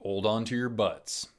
Hold on to your butts.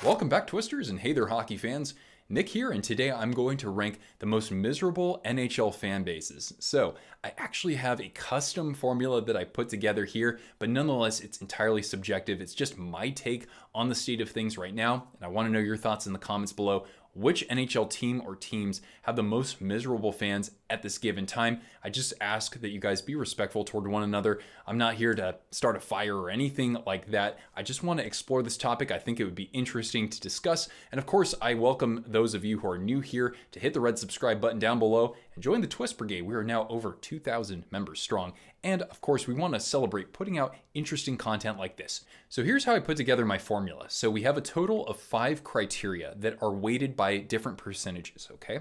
Welcome back, Twisters, and hey there, hockey fans. Nick here, and today I'm going to rank the most miserable NHL fan bases. So, I actually have a custom formula that I put together here, but nonetheless, it's entirely subjective. It's just my take on the state of things right now, and I want to know your thoughts in the comments below. Which NHL team or teams have the most miserable fans at this given time? I just ask that you guys be respectful toward one another. I'm not here to start a fire or anything like that. I just want to explore this topic. I think it would be interesting to discuss. And of course, I welcome those of you who are new here to hit the red subscribe button down below and join the Twist Brigade. We are now over 2,000 members strong. And of course, we want to celebrate putting out interesting content like this. So here's how I put together my formula. So we have a total of 5 criteria that are weighted by different percentages, okay?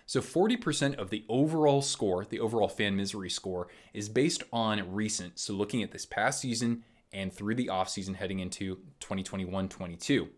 So 40% of the overall score, the overall fan misery score, is based on recent. So looking at this past season and through the offseason heading into 2021-22.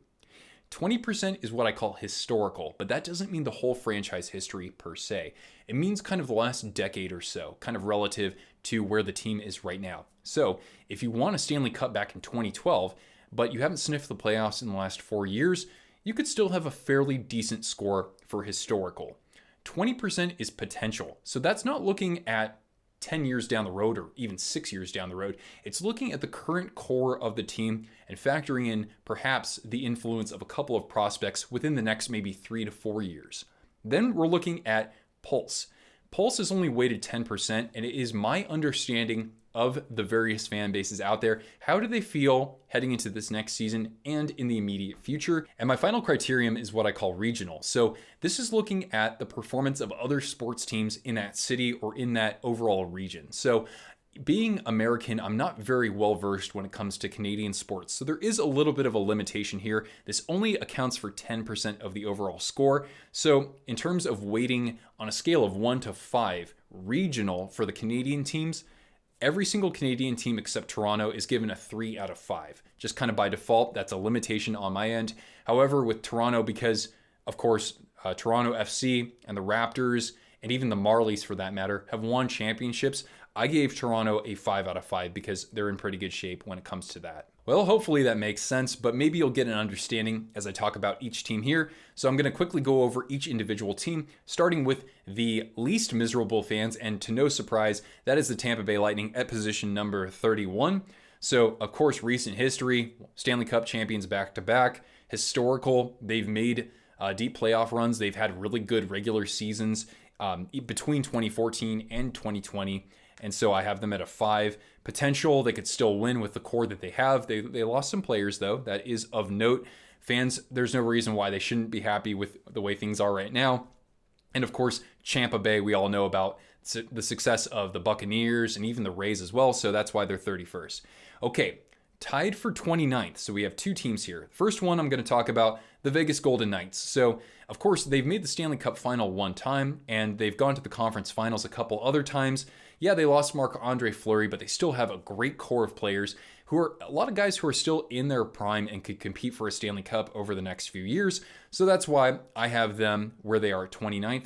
20% is what I call historical, but that doesn't mean the whole franchise history per se. It means kind of the last decade or so, kind of relative to where the team is right now. So if you won a Stanley Cup back in 2012, but you haven't sniffed the playoffs in the last 4 years, you could still have a fairly decent score for historical. 20% is potential. So that's not looking at 10 years down the road or even 6 years down the road. It's looking at the current core of the team and factoring in perhaps the influence of a couple of prospects within the next maybe 3 to 4 years. Then we're looking at pulse. Pulse is only weighted 10%, and it is my understanding of the various fan bases out there. How do they feel heading into this next season and in the immediate future? And my final criterion is what I call regional. So this is looking at the performance of other sports teams in that city or in that overall region. So being American, I'm not very well versed when it comes to Canadian sports. So there is a little bit of a limitation here. This only accounts for 10% of the overall score. So in terms of weighting on a scale of 1 to 5, regional for the Canadian teams, every single Canadian team except Toronto is given a 3 out of 5. Just kind of by default, that's a limitation on my end. However, with Toronto, because of course, Toronto FC and the Raptors and even the Marlies for that matter have won championships, I gave Toronto a 5 out of 5 because they're in pretty good shape when it comes to that. Well, hopefully that makes sense, but maybe you'll get an understanding as I talk about each team here. So I'm going to quickly go over each individual team, starting with the least miserable fans, and to no surprise, that is the Tampa Bay Lightning at position number 31. So, of course, recent history, Stanley Cup champions back-to-back, historical, they've made deep playoff runs, they've had really good regular seasons between 2014 and 2020. And so I have them at a 5. Potential, they could still win with the core that they have. They lost some players, though. That is of note. Fans, there's no reason why they shouldn't be happy with the way things are right now. And of course, Tampa Bay, we all know about the success of the Buccaneers and even the Rays as well. So that's why they're 31st. Okay, tied for 29th. So we have 2 teams here. First one I'm going to talk about, the Vegas Golden Knights. So, of course, they've made the Stanley Cup final 1 time, and they've gone to the conference finals a couple other times. Yeah, they lost Marc-Andre Fleury, but they still have a great core of players who are a lot of guys who are still in their prime and could compete for a Stanley Cup over the next few years. So that's why I have them where they are at 29th.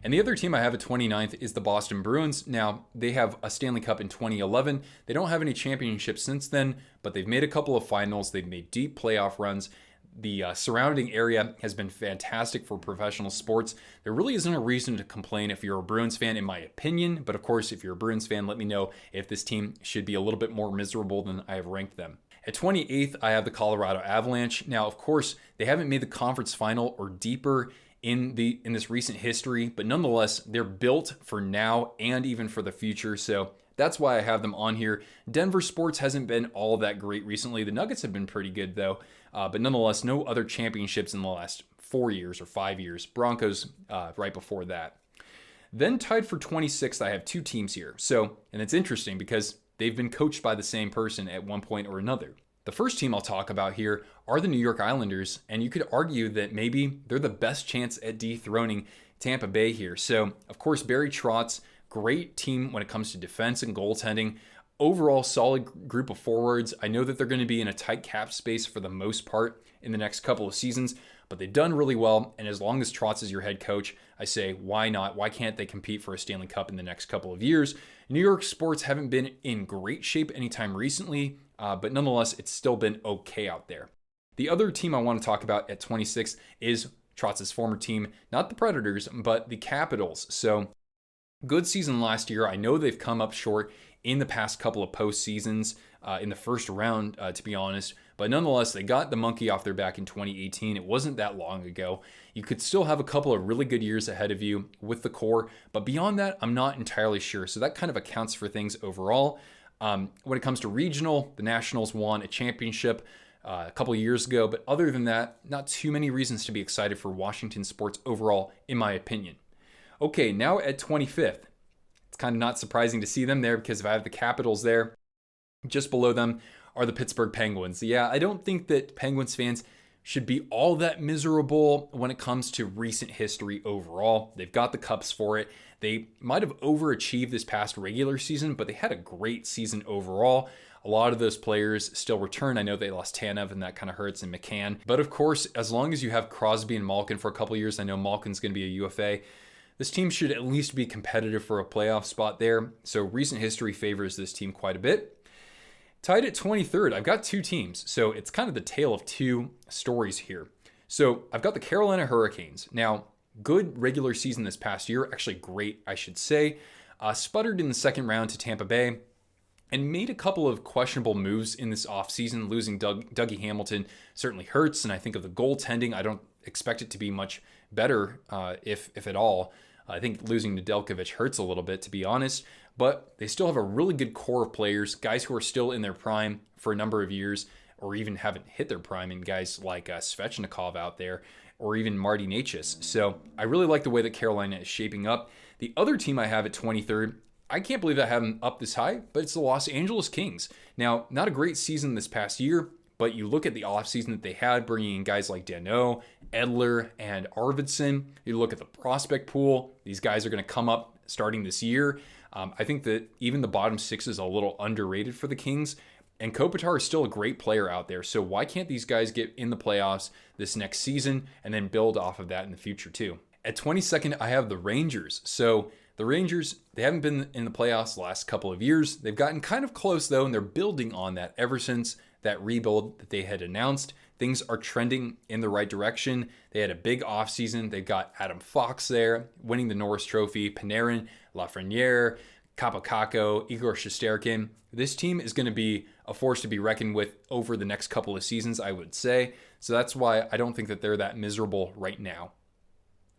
And the other team I have at 29th is the Boston Bruins. Now, they have a Stanley Cup in 2011. They don't have any championships since then, but they've made a couple of finals. They've made deep playoff runs. The surrounding area has been fantastic for professional sports. There really isn't a reason to complain if you're a Bruins fan, in my opinion. But of course, if you're a Bruins fan, let me know if this team should be a little bit more miserable than I have ranked them. At 28th, I have the Colorado Avalanche. Now, of course, they haven't made the conference final or deeper in this recent history, but nonetheless, they're built for now and even for the future. So that's why I have them on here. Denver sports hasn't been all that great recently. The Nuggets have been pretty good though, but nonetheless, no other championships in the last 4 years or 5 years. Broncos right before that. Then tied for 26th, I have 2 teams here. So, and it's interesting because they've been coached by the same person at one point or another. The first team I'll talk about here are the New York Islanders, and you could argue that maybe they're the best chance at dethroning Tampa Bay here. So, of course, Barry Trotz, great team when it comes to defense and goaltending. Overall, solid group of forwards. I know that they're going to be in a tight cap space for the most part in the next couple of seasons, but they've done really well. And as long as Trotz is your head coach, I say, why not? Why can't they compete for a Stanley Cup in the next couple of years? New York sports haven't been in great shape anytime recently, but nonetheless, it's still been okay out there. The other team I want to talk about at 26 is Trotz's former team, not the Predators, but the Capitals. So good season last year. I know they've come up short in the past couple of postseasons in the first round, to be honest. But nonetheless, they got the monkey off their back in 2018. It wasn't that long ago. You could still have a couple of really good years ahead of you with the core. But beyond that, I'm not entirely sure. So that kind of accounts for things overall. When it comes to regional, the Nationals won a championship a couple of years ago. But other than that, not too many reasons to be excited for Washington sports overall, in my opinion. Okay, now at 25th. It's kind of not surprising to see them there because if I have the Capitals there, just below them are the Pittsburgh Penguins. Yeah, I don't think that Penguins fans should be all that miserable when it comes to recent history overall. They've got the cups for it. They might have overachieved this past regular season, but they had a great season overall. A lot of those players still return. I know they lost Tanev, and that kind of hurts, and McCann. But of course, as long as you have Crosby and Malkin for a couple of years, I know Malkin's going to be a UFA. This team should at least be competitive for a playoff spot there. So recent history favors this team quite a bit. Tied at 23rd, I've got two teams. So it's kind of the tale of two stories here. So I've got the Carolina Hurricanes. Now, good regular season this past year. Actually great, I should say. Sputtered in the second round to Tampa Bay and made a couple of questionable moves in this offseason. Losing Dougie Hamilton certainly hurts. And I think of the goaltending, I don't expect it to be much better, if at all. I think losing Nedeljkovic hurts a little bit, to be honest, but they still have a really good core of players, guys who are still in their prime for a number of years, or even haven't hit their prime, and guys like Svechnikov out there, or even Marty Necas. So I really like the way that Carolina is shaping up. The other team I have at 23rd, I can't believe I have them up this high, but it's the Los Angeles Kings. Now, not a great season this past year, but you look at the offseason that they had, bringing in guys like Danault, Edler, and Arvidsson. You look at the prospect pool. These guys are going to come up starting this year. I think that even the bottom six is a little underrated for the Kings. And Kopitar is still a great player out there. So why can't these guys get in the playoffs this next season and then build off of that in the future too? At 22nd, I have the Rangers. So the Rangers, they haven't been in the playoffs the last couple of years. They've gotten kind of close though, and they're building on that ever since that rebuild that they had announced. Things are trending in the right direction. They had a big offseason. They've got Adam Fox there, winning the Norris Trophy, Panarin, Lafreniere, Kapokako, Igor Shesterkin. This team is going to be a force to be reckoned with over the next couple of seasons, I would say. So that's why I don't think that they're that miserable right now.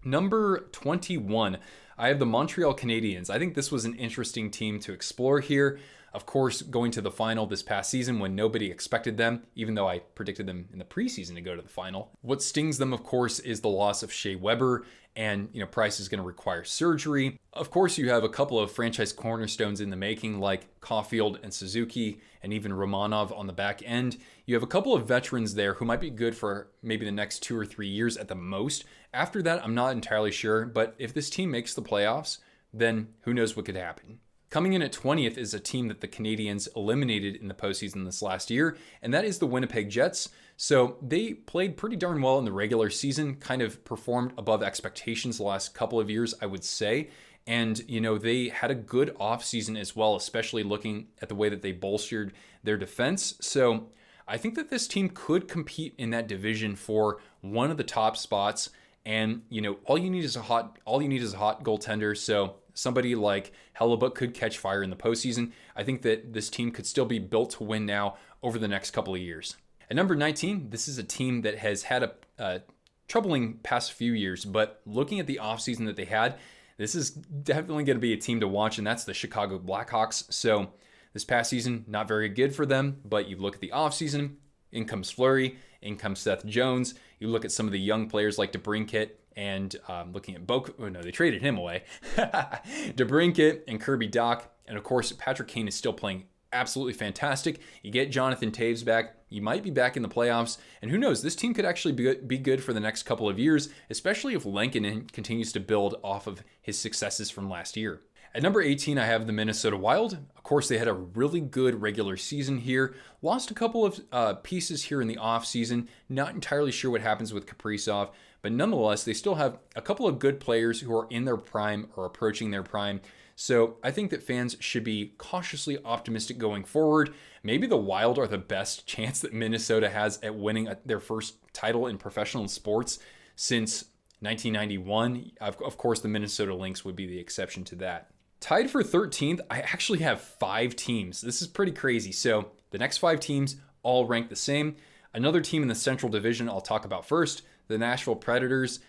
Number 21, I have the Montreal Canadiens. I think this was an interesting team to explore here. Of course, going to the final this past season when nobody expected them, even though I predicted them in the preseason to go to the final. What stings them, of course, is the loss of Shea Weber, and Price is going to require surgery. Of course, you have a couple of franchise cornerstones in the making, like Caulfield and Suzuki, and even Romanov on the back end. You have a couple of veterans there who might be good for maybe the next 2 or 3 years at the most. After that, I'm not entirely sure, but if this team makes the playoffs, then who knows what could happen. Coming in at 20th is a team that the Canadiens eliminated in the postseason this last year, and that is the Winnipeg Jets. So they played pretty darn well in the regular season, kind of performed above expectations the last couple of years, I would say. And, they had a good offseason as well, especially looking at the way that they bolstered their defense. So I think that this team could compete in that division for one of the top spots. And, all you need is a hot goaltender. So somebody like Hellebuck could catch fire in the postseason. I think that this team could still be built to win now over the next couple of years. At number 19, this is a team that has had a troubling past few years, but looking at the offseason that they had, this is definitely going to be a team to watch, and that's the Chicago Blackhawks. So this past season, not very good for them, but you look at the offseason, in comes Fleury, in comes Seth Jones. You look at some of the young players like DeBrincat, and looking at they traded him away. DeBrincat and Kirby Dach. And of course, Patrick Kane is still playing absolutely fantastic. You get Jonathan Toews back. You might be back in the playoffs. And who knows, this team could actually be good for the next couple of years, especially if Lankinen continues to build off of his successes from last year. At number 18, I have the Minnesota Wild. course, they had a really good regular season here. Lost a couple of pieces here in the offseason. Not entirely sure what happens with Kaprizov, but nonetheless, they still have a couple of good players who are in their prime or approaching their prime. So I think that fans should be cautiously optimistic going forward. Maybe the Wild are the best chance that Minnesota has at winning their first title in professional sports since 1991. Of course, the Minnesota Lynx would be the exception to that. Tied for 13th, I actually have 5 teams. This is pretty crazy. So the next 5 teams all rank the same. Another team in the Central Division I'll talk about first, the Nashville Predators,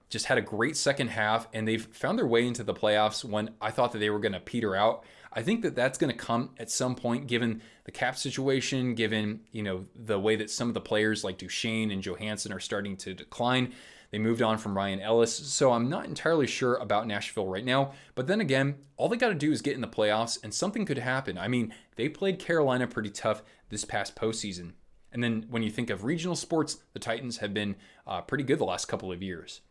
just had a great second half, and they've found their way into the playoffs when I thought that they were going to peter out. I think that that's going to come at some point, given the cap situation, given the way that some of the players like Duchesne and Johansson are starting to decline. They moved on from Ryan Ellis, so I'm not entirely sure about Nashville right now. But then again, all they got to do is get in the playoffs, and something could happen. I mean, they played Carolina pretty tough this past postseason. And then when you think of regional sports, the Titans have been pretty good the last couple of years.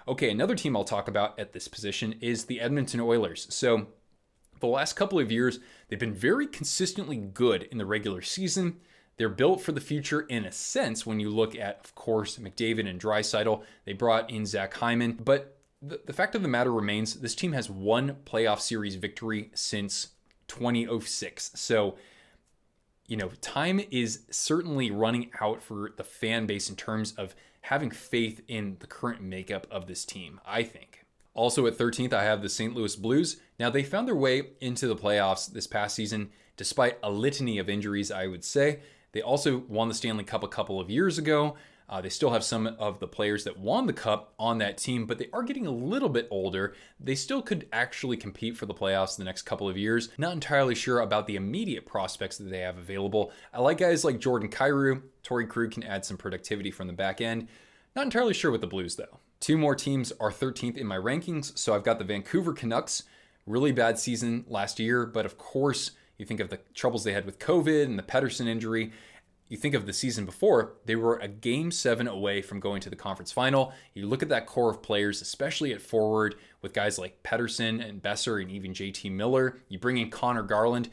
Okay, another team I'll talk about at this position is the Edmonton Oilers. So the last couple of years, they've been very consistently good in the regular season. They're built for the future in a sense when you look at, of course, McDavid and Draisaitl. They brought in Zach Hyman. But the fact of the matter remains, this team has one playoff series victory since 2006. So, time is certainly running out for the fan base in terms of having faith in the current makeup of this team, I think. Also at 13th, I have the St. Louis Blues. Now, they found their way into the playoffs this past season, despite a litany of injuries, I would say. They also won the Stanley Cup a couple of years ago. They still have some of the players that won the Cup on that team, but they are getting a little bit older. They still could actually compete for the playoffs the next couple of years. Not entirely sure about the immediate prospects that they have available. I like guys like Jordan Kyrou. Torrey Krug can add some productivity from the back end. Not entirely sure with the Blues, though. 2 more teams are 13th in my rankings. So I've got the Vancouver Canucks. Really bad season last year, but of course, you think of the troubles they had with COVID and the Pettersson injury. You think of the season before, they were a Game 7 away from going to the conference final. You look at that core of players, especially at forward, with guys like Pettersson and Besser and even JT Miller. You bring in Connor Garland.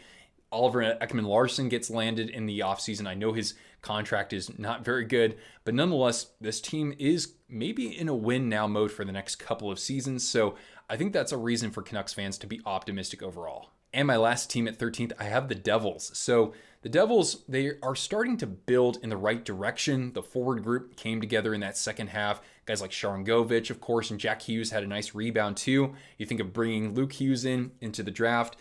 Oliver Ekman-Larsson gets landed in the offseason. I know his contract is not very good, but nonetheless, this team is maybe in a win now mode for the next couple of seasons. So I think that's a reason for Canucks fans to be optimistic overall. And my last team at 13th, I have the Devils. So the Devils, they are starting to build in the right direction. The forward group came together in that second half. Guys like Sharangovich, of course, and Jack Hughes had a nice rebound too. You think of bringing Luke Hughes into the draft.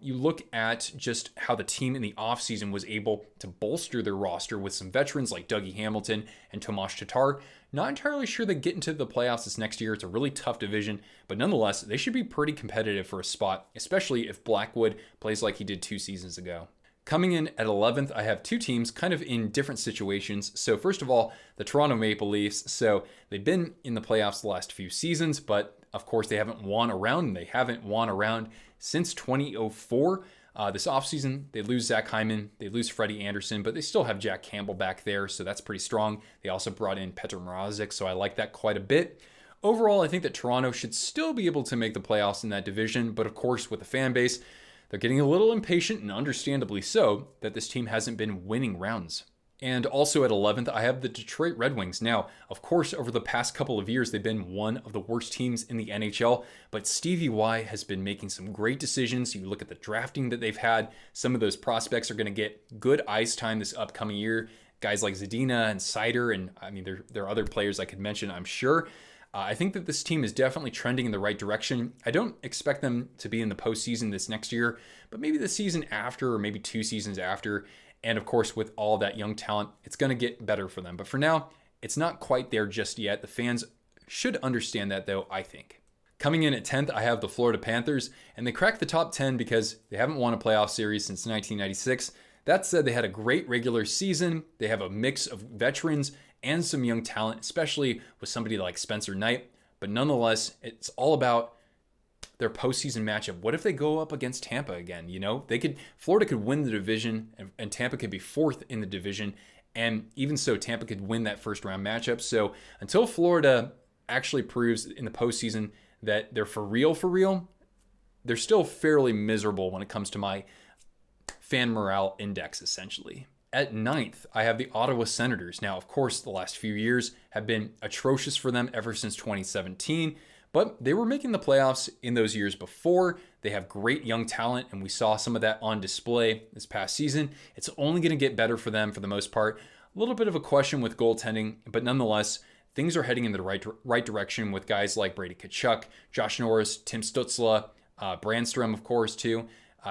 You look at just how the team in the offseason was able to bolster their roster with some veterans like Dougie Hamilton and Tomas Tatar. Not entirely sure they get into the playoffs this next year. It's a really tough division, but nonetheless, they should be pretty competitive for a spot, especially if Blackwood plays like he did 2 seasons ago. Coming in at 11th, I have 2 teams kind of in different situations. So first of all, the Toronto Maple Leafs. So they've been in the playoffs the last few seasons, but of course they haven't won a round, and they haven't won a round since 2004. This offseason, they lose Zach Hyman, they lose Freddie Anderson, but they still have Jack Campbell back there, so that's pretty strong. They also brought in Petr Mrazek, so I like that quite a bit. Overall, I think that Toronto should still be able to make the playoffs in that division, but of course, with the fan base, they're getting a little impatient, and understandably so, that this team hasn't been winning rounds. And also at 11th, I have the Detroit Red Wings. Now, of course, over the past couple of years, they've been one of the worst teams in the NHL, but Stevie Y has been making some great decisions. You look at the drafting that they've had. Some of those prospects are going to get good ice time this upcoming year. Guys like Zadina and Sider, and I mean, there are other players I could mention, I'm sure. I think that this team is definitely trending in the right direction. I don't expect them to be in the postseason this next year, but maybe the season after, or maybe 2 seasons after. And of course, with all that young talent, it's going to get better for them. But for now, it's not quite there just yet. The fans should understand that, though, I think. Coming in at 10th, I have the Florida Panthers, and they cracked the top 10 because they haven't won a playoff series since 1996. That said, they had a great regular season. They have a mix of veterans and some young talent, especially with somebody like Spencer Knight. But nonetheless, it's all about their postseason matchup. What if they go up against Tampa again? Florida could win the division, and Tampa could be 4th in the division. And even so, Tampa could win that first round matchup. So until Florida actually proves in the postseason that they're for real, they're still fairly miserable when it comes to my fan morale index, essentially. At ninth, I have the Ottawa Senators. Now, of course, the last few years have been atrocious for them ever since 2017, but they were making the playoffs in those years before. They have great young talent, and we saw some of that on display this past season. It's only going to get better for them for the most part. A little bit of a question with goaltending, but nonetheless, things are heading in the right direction with guys like Brady Tkachuk, Josh Norris, Tim Stützle, Brandstrom, of course, too.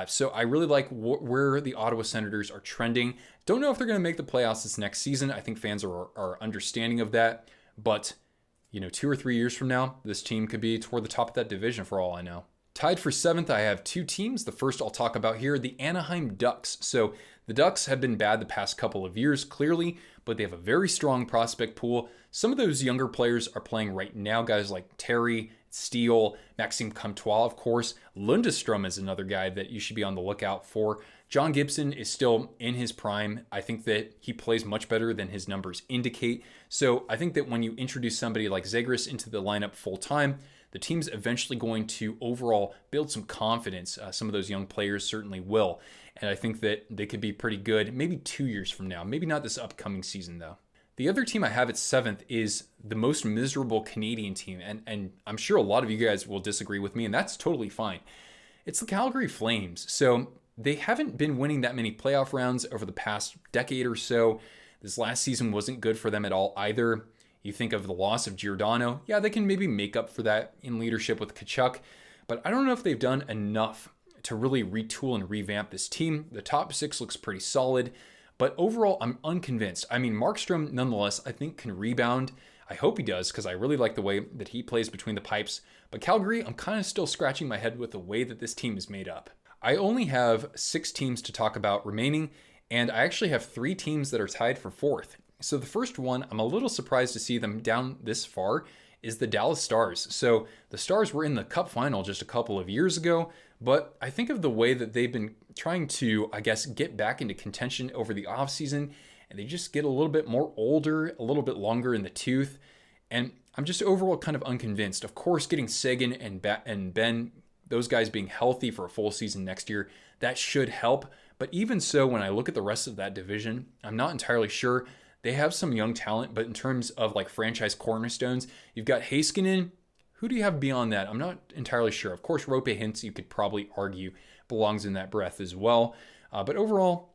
So I really like where the Ottawa Senators are trending. Don't know if they're going to make the playoffs this next season. I think fans are understanding of that. But, 2 or 3 years from now, this team could be toward the top of that division for all I know. Tied for seventh, I have two teams. The first I'll talk about here, the Anaheim Ducks. So the Ducks have been bad the past couple of years, clearly, but they have a very strong prospect pool. Some of those younger players are playing right now, guys like Terry, Steele, Maxime Comtois, of course. Lundestrom is another guy that you should be on the lookout for. John Gibson is still in his prime. I think that he plays much better than his numbers indicate. So I think that when you introduce somebody like Zegras into the lineup full time, the team's eventually going to overall build some confidence. Some of those young players certainly will. And I think that they could be pretty good maybe 2 years from now. Maybe not this upcoming season, though. The other team I have at seventh is the most miserable Canadian team. And I'm sure a lot of you guys will disagree with me, and that's totally fine. It's the Calgary Flames. So they haven't been winning that many playoff rounds over the past decade or so. This last season wasn't good for them at all either. You think of the loss of Giordano. Yeah, they can maybe make up for that in leadership with Tkachuk. But I don't know if they've done enough to really retool and revamp this team. The top six looks pretty solid. But overall, I'm unconvinced. I mean, Markstrom, nonetheless, I think can rebound. I hope he does because I really like the way that he plays between the pipes. But Calgary, I'm kind of still scratching my head with the way that this team is made up. I only have 6 teams to talk about remaining, and I actually have 3 teams that are tied for fourth. So the first one, I'm a little surprised to see them down this far, is the Dallas Stars. So the Stars were in the Cup final just a couple of years ago, but I think of the way that they've been trying to, get back into contention over the offseason, and they just get a little bit more older, a little bit longer in the tooth, and I'm just overall kind of unconvinced. Of course, getting Seguin and Ben, those guys being healthy for a full season next year, that should help. But even so, when I look at the rest of that division, I'm not entirely sure. They have some young talent, but in terms of franchise cornerstones, you've got Heiskanen. Who do you have beyond that? I'm not entirely sure. Of course, Roope Hintz, you could probably argue, belongs in that breath as well. But overall,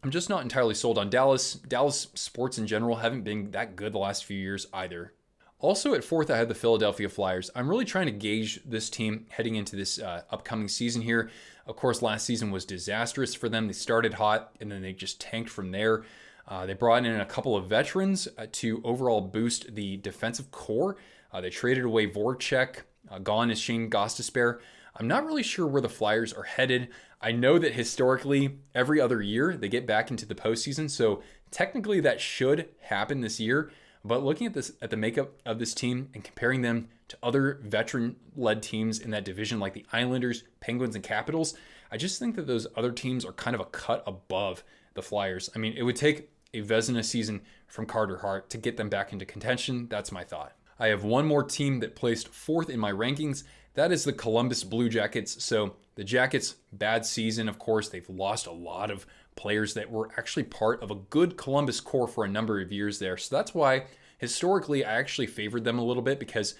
I'm just not entirely sold on Dallas. Dallas sports in general haven't been that good the last few years either. Also at fourth, I had the Philadelphia Flyers. I'm really trying to gauge this team heading into this upcoming season here. Of course, last season was disastrous for them. They started hot, and then they just tanked from there. They brought in a couple of veterans to overall boost the defensive core. They traded away Voracek. Gone is Shane Gostisbehere. I'm not really sure where the Flyers are headed. I know that historically, every other year, they get back into the postseason, so technically that should happen this year. But looking at the makeup of this team and comparing them to other veteran-led teams in that division like the Islanders, Penguins, and Capitals, I just think that those other teams are kind of a cut above the Flyers. I mean, it would take a Vezina season from Carter Hart to get them back into contention. That's my thought. I have one more team that placed fourth in my rankings. That is the Columbus Blue Jackets. So the Jackets, bad season, of course. They've lost a lot of players that were actually part of a good Columbus core for a number of years there. So that's why historically I actually favored them a little bit because,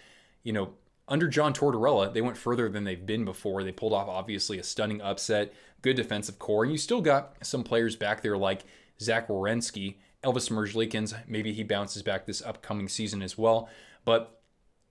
under John Tortorella, they went further than they've been before. They pulled off obviously a stunning upset, good defensive core, and you still got some players back there like Zach Werenski, Elvis Merzlikins. Maybe he bounces back this upcoming season as well. But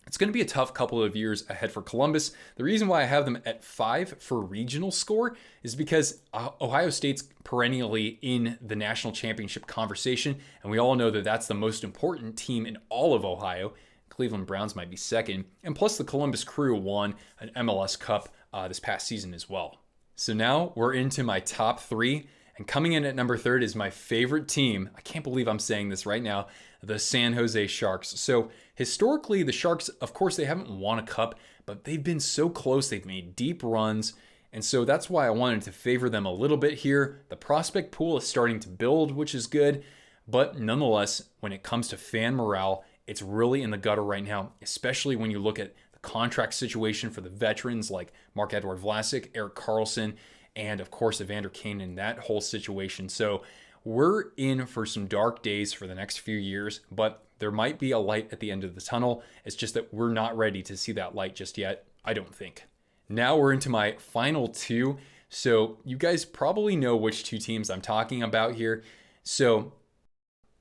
it's going to be a tough couple of years ahead for Columbus. The reason why I have them at 5 for regional score is because Ohio State's perennially in the national championship conversation, and we all know that that's the most important team in all of Ohio. Cleveland Browns might be second, and plus the Columbus Crew won an MLS Cup this past season as well. So now we're into my top 3, and coming in at number 3 is my favorite team. I can't believe I'm saying this right now, the San Jose Sharks. So historically, the Sharks, of course, they haven't won a cup, but they've been so close. They've made deep runs. And so that's why I wanted to favor them a little bit here. The prospect pool is starting to build, which is good. But nonetheless, when it comes to fan morale, it's really in the gutter right now, especially when you look at the contract situation for the veterans like Marc-Edouard Vlasic, Erik Karlsson, and of course Evander Kane in that whole situation. So we're in for some dark days for the next few years, but there might be a light at the end of the tunnel. It's just that we're not ready to see that light just yet, I don't think. Now we're into my final two. So you guys probably know which two teams I'm talking about here. So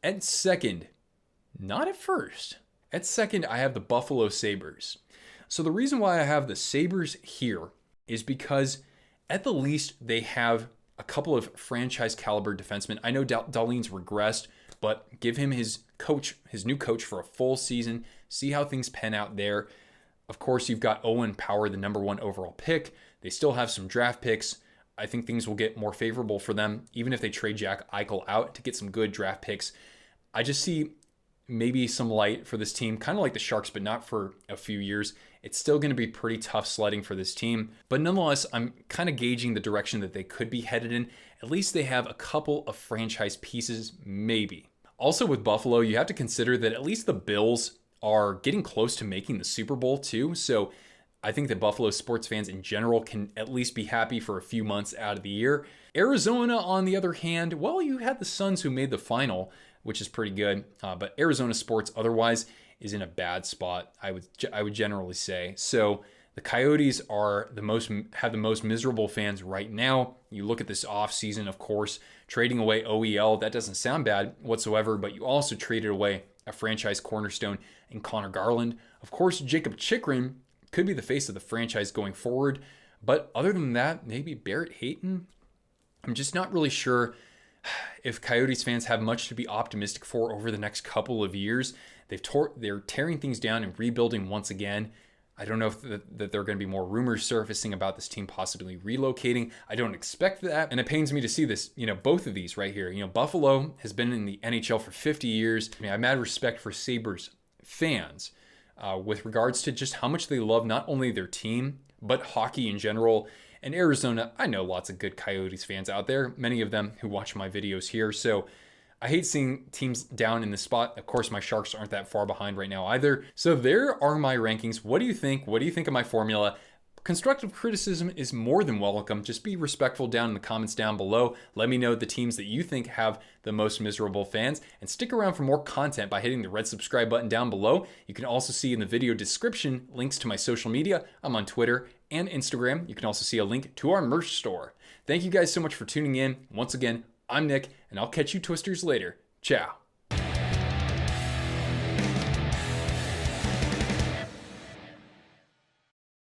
at second, not at first. At second, I have the Buffalo Sabres. So the reason why I have the Sabres here is because at the least they have a couple of franchise caliber defensemen. I know Dahlin's regressed, but give him his new coach for a full season. See how things pan out there. Of course, you've got Owen Power, the #1 overall pick. They still have some draft picks. I think things will get more favorable for them, even if they trade Jack Eichel out to get some good draft picks. I just see maybe some light for this team, kind of like the Sharks, but not for a few years. It's still going to be pretty tough sledding for this team. But nonetheless, I'm kind of gauging the direction that they could be headed in. At least they have a couple of franchise pieces, maybe. Also with Buffalo, you have to consider that at least the Bills are getting close to making the Super Bowl too. So I think that Buffalo sports fans in general can at least be happy for a few months out of the year. Arizona, on the other hand, well, you had the Suns who made the final, which is pretty good. But Arizona sports otherwise is in a bad spot, I would generally say. So the Coyotes have the most miserable fans right now. You look at this offseason, of course, trading away OEL. That doesn't sound bad whatsoever, but you also traded away a franchise cornerstone in Connor Garland. Of course, Jacob Chychrun could be the face of the franchise going forward. But other than that, maybe Barrett Hayton. I'm just not really sure if Coyotes fans have much to be optimistic for over the next couple of years. They're tearing things down and rebuilding once again. I don't know if that there are going to be more rumors surfacing about this team possibly relocating. I don't expect that. And it pains me to see this, both of these right here. Buffalo has been in the NHL for 50 years. I have mad respect for Sabres fans with regards to just how much they love not only their team, but hockey in general. And Arizona, I know lots of good Coyotes fans out there, many of them who watch my videos here. So I hate seeing teams down in this spot. Of course, my Sharks aren't that far behind right now either. So there are my rankings. What do you think? What do you think of my formula? Constructive criticism is more than welcome. Just be respectful down in the comments down below. Let me know the teams that you think have the most miserable fans, and stick around for more content by hitting the red subscribe button down below. You can also see in the video description links to my social media. I'm on Twitter and Instagram. You can also see a link to our merch store. Thank you guys so much for tuning in. Once again, I'm Nick, and I'll catch you Twisters later. Ciao.